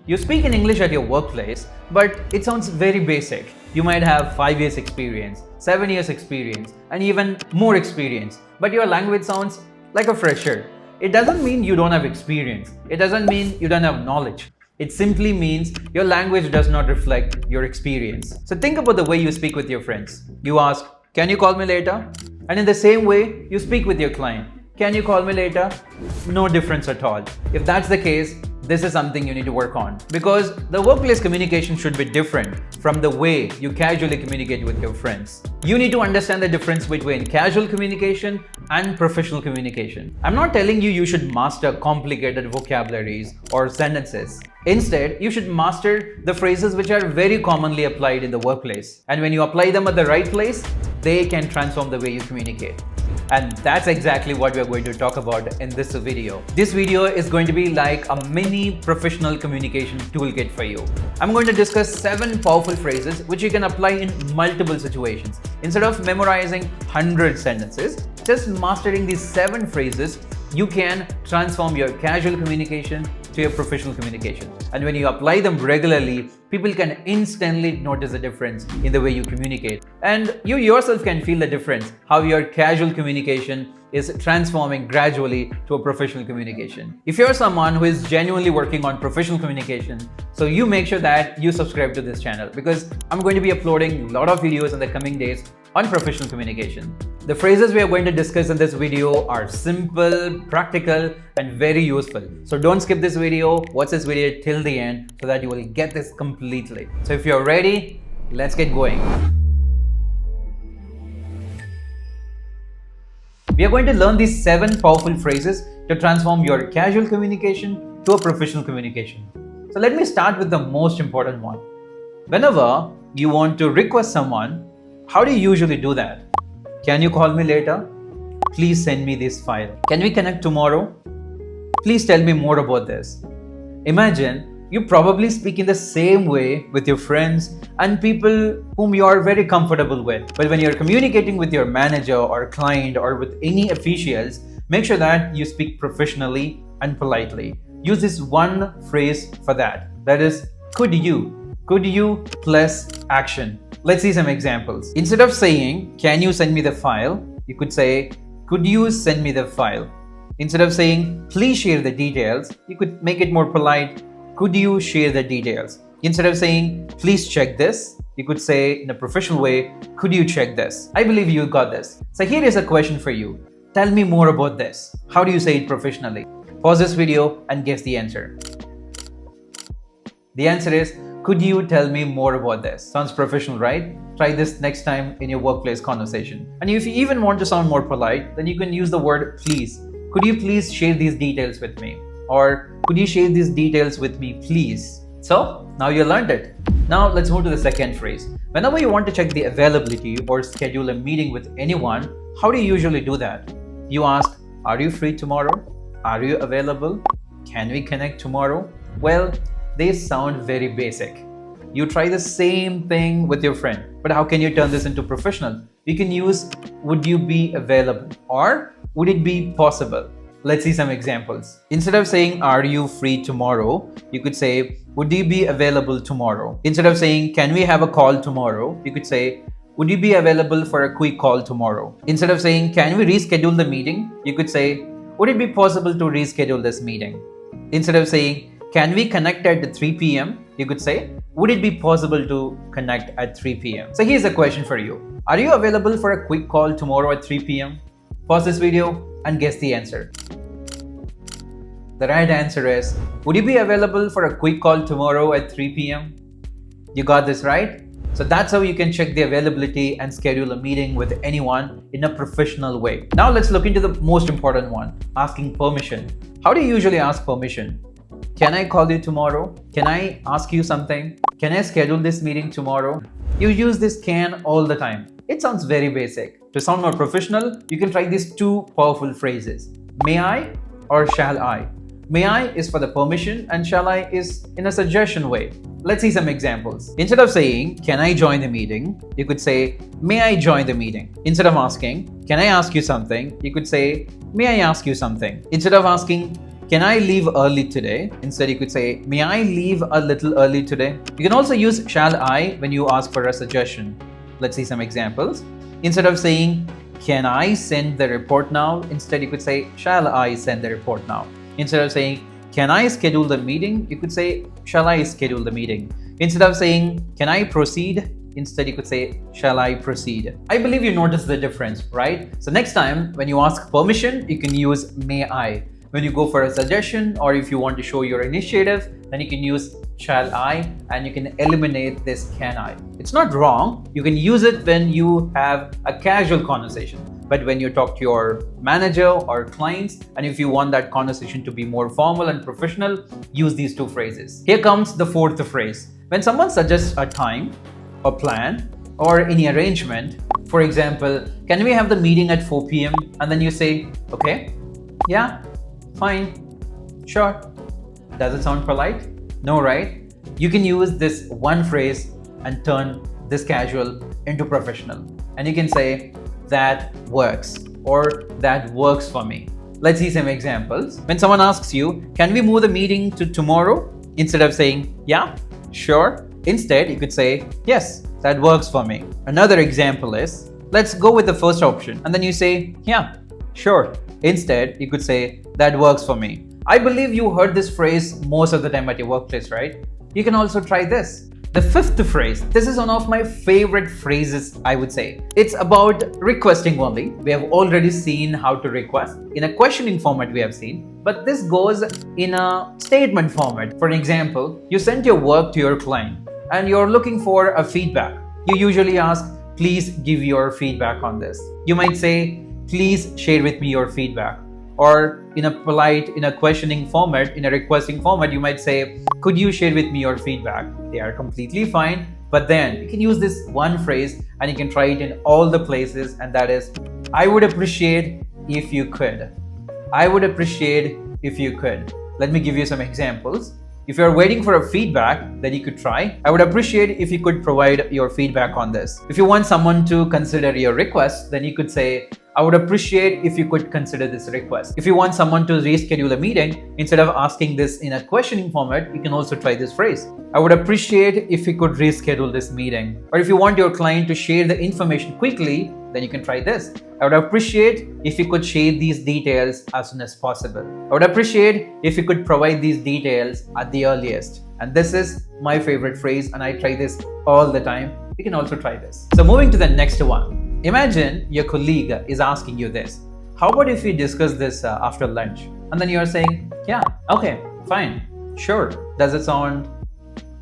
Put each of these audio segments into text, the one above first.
You speak in English at your workplace, but it sounds very basic. You might have 5 years experience, 7 years experience, and even more experience, but your language sounds like a fresher. It doesn't mean you don't have experience. It doesn't mean you don't have knowledge. It simply means your language does not reflect your experience. So think about the way you speak with your friends. You ask, "Can you call me later?" And in the same way, you speak with your client. "Can you call me later?" No difference at all. If that's the case, this is something you need to work on, because the workplace communication should be different from the way you casually communicate with your friends. You need to understand the difference between casual communication and professional communication. I'm not telling you should master complicated vocabularies or sentences. Instead, you should master the phrases which are very commonly applied in the workplace. And when you apply them at the right place, they can transform the way you communicate. And that's exactly what we're going to talk about in this video. This video is going to be like a mini professional communication toolkit for you. I'm going to discuss 7 powerful phrases which you can apply in multiple situations. Instead of memorizing 100 sentences, just mastering these 7 phrases, you can transform your casual communication to your professional communication. And when you apply them regularly, people can instantly notice the difference in the way you communicate. And you yourself can feel the difference, how your casual communication is transforming gradually to a professional communication. If you're someone who is genuinely working on professional communication, so you make sure that you subscribe to this channel, because I'm going to be uploading a lot of videos in the coming days on professional communication. The phrases we are going to discuss in this video are simple, practical, and very useful. So don't skip this video, watch this video till the end so that you will get this completely. So if you're ready, let's get going. We are going to learn these 7 powerful phrases to transform your casual communication to a professional communication. So let me start with the most important one. Whenever you want to request someone, how do you usually do that? "Can you call me later?" "Please send me this file." "Can we connect tomorrow?" "Please tell me more about this." Imagine you probably speak in the same way with your friends and people whom you are very comfortable with. But when you're communicating with your manager or client or with any officials, make sure that you speak professionally and politely. Use this one phrase for that. That is, could you? Could you plus action. Let's see some examples. Instead of saying, "Can you send me the file?" you could say, "Could you send me the file?" Instead of saying, "Please share the details," you could make it more polite, "Could you share the details?" Instead of saying, "Please check this," you could say in a professional way, "Could you check this?" I believe you got this. So here is a question for you. Tell me more about this. How do you say it professionally? Pause this video and guess the answer. The answer is, "Could you tell me more about this?" Sounds professional, right? Try this next time in your workplace conversation. And if you even want to sound more polite, then you can use the word "please." "Could you please share these details with me?" Or "Could you share these details with me, please?" So now you learned it. Now let's move to the second phrase. Whenever you want to check the availability or schedule a meeting with anyone, how do you usually do that? You ask, "Are you free tomorrow? Are you available? Can we connect tomorrow?" Well, they sound very basic. You try the same thing with your friend, but how can you turn this into professional? You can use "Would you be available?" or "Would it be possible?" Let's see some examples. Instead of saying, "Are you free tomorrow?" you could say, "Would you be available tomorrow?" Instead of saying, "Can we have a call tomorrow?" you could say, "Would you be available for a quick call tomorrow?" Instead of saying, "Can we reschedule the meeting?" you could say, "Would it be possible to reschedule this meeting?" Instead of saying, "Can we connect at 3 p.m.?" you could say, "Would it be possible to connect at 3 p.m.?" So here's a question for you. Are you available for a quick call tomorrow at 3 p.m.? Pause this video and guess the answer. The right answer is, would you be available for a quick call tomorrow at 3 p.m.? You got this right? So that's how you can check the availability and schedule a meeting with anyone in a professional way. Now let's look into the most important one, asking permission. How do you usually ask permission? Can I call you tomorrow? Can I ask you something? Can I schedule this meeting tomorrow? You use this "can" all the time. It sounds very basic. To sound more professional, you can try these 2 powerful phrases. May I or shall I? May I is for the permission and shall I is in a suggestion way. Let's see some examples. Instead of saying, "Can I join the meeting?" you could say, "May I join the meeting?" Instead of asking, "Can I ask you something?" you could say, "May I ask you something?" Instead of asking, can I leave early today? Instead, you could say, may I leave a little early today? You can also use shall I when you ask for a suggestion. Let's see some examples. Instead of saying, can I send the report now? Instead, you could say, shall I send the report now? Instead of saying, can I schedule the meeting? You could say, shall I schedule the meeting? Instead of saying, can I proceed? Instead, you could say, shall I proceed? I believe you noticed the difference, right? So next time when you ask permission, you can use may I. When you go for a suggestion or if you want to show your initiative, then you can use shall I, and you can eliminate this can I. It's not wrong. You can use it when you have a casual conversation. But when you talk to your manager or clients, and if you want that conversation to be more formal and professional, use these two phrases. Here comes the fourth phrase. When someone suggests a time, a plan, or any arrangement, for example, can we have the meeting at 4 p.m? And then you say, okay, yeah, fine, sure. Does it sound polite? No, right? You can use this one phrase and turn this casual into professional. And you can say, that works, or that works for me. Let's see some examples. When someone asks you, can we move the meeting to tomorrow? Instead of saying, yeah, sure. Instead, you could say, yes, that works for me. Another example is, let's go with the first option. And then you say, yeah, sure. Instead, you could say, that works for me. I believe you heard this phrase most of the time at your workplace, right? You can also try this. The fifth phrase, this is one of my favorite phrases, I would say. It's about requesting only. We have already seen how to request. In a questioning format we have seen, but this goes in a statement format. For example, you sent your work to your client and you're looking for a feedback. You usually ask, please give your feedback on this. You might say, please share with me your feedback. Or in a questioning format, in a requesting format, you might say, could you share with me your feedback? They are completely fine. But then you can use this one phrase and you can try it in all the places. And that is, I would appreciate if you could. I would appreciate if you could. Let me give you some examples. If you're waiting for a feedback, then you could try, I would appreciate if you could provide your feedback on this. If you want someone to consider your request, then you could say, I would appreciate if you could consider this request. If you want someone to reschedule a meeting, instead of asking this in a questioning format, you can also try this phrase. I would appreciate if you could reschedule this meeting. Or if you want your client to share the information quickly, then you can try this. I would appreciate if you could share these details as soon as possible. I would appreciate if you could provide these details at the earliest. And this is my favorite phrase and I try this all the time. You can also try this. So moving to the next one. Imagine your colleague is asking you this. How about if we discuss this after lunch? And then you're saying, yeah, okay, fine, sure. Does it sound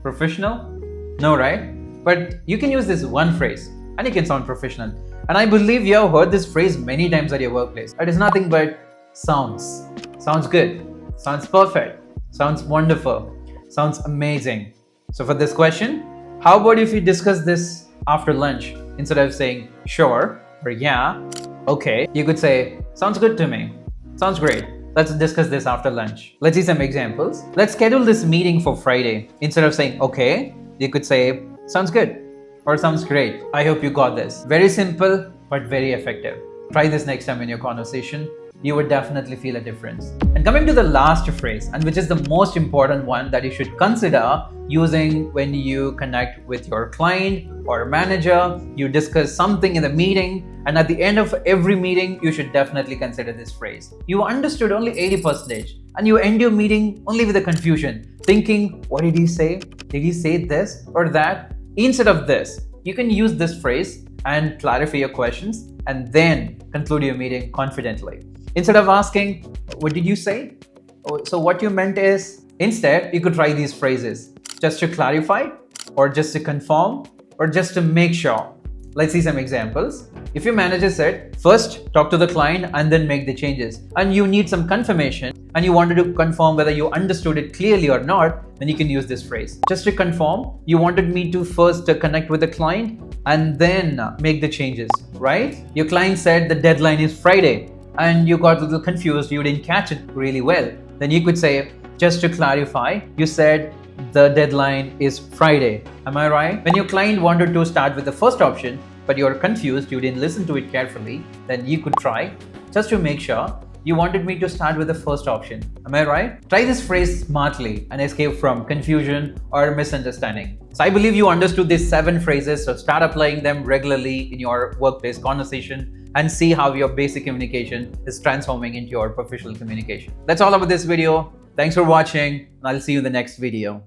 professional? No, right? But you can use this one phrase and it can sound professional. And I believe you have heard this phrase many times at your workplace. It is nothing but sounds. Sounds good. Sounds perfect. Sounds wonderful. Sounds amazing. So for this question, how about if we discuss this after lunch? Instead of saying sure or yeah, okay, you could say, sounds good to me. Sounds great. Let's discuss this after lunch. Let's see some examples. Let's schedule this meeting for Friday. Instead of saying okay, you could say, sounds good or sounds great. I hope you got this. Very simple, but very effective. Try this next time in your conversation. You would definitely feel a difference. And coming to the last phrase, and which is the most important one that you should consider using when you connect with your client or manager, you discuss something in the meeting, and at the end of every meeting, you should definitely consider this phrase. You understood only 80%, and you end your meeting only with a confusion, thinking, what did he say? Did he say this or that? Instead of this, you can use this phrase and clarify your questions and then conclude your meeting confidently. Instead of asking, what did you say? So what you meant is, instead, you could try these phrases just to clarify or just to confirm or just to make sure. Let's see some examples. If your manager said, first talk to the client and then make the changes, and you need some confirmation and you wanted to confirm whether you understood it clearly or not, then you can use this phrase. Just to confirm, you wanted me to first connect with the client and then make the changes, right? Your client said the deadline is Friday and you got a little confused, you didn't catch it really well. Then you could say, just to clarify, you said the deadline is Friday. Am I right? When your client wanted to start with the first option, but you're confused, you didn't listen to it carefully, then you could try, just to make sure, You wanted me to start with the first option. Am I right? Try this phrase smartly and escape from confusion or misunderstanding. So I believe you understood these 7 phrases, so start applying them regularly in your workplace conversation and see how your basic communication is transforming into your professional communication. That's all about this video. Thanks for watching, and I'll see you in the next video.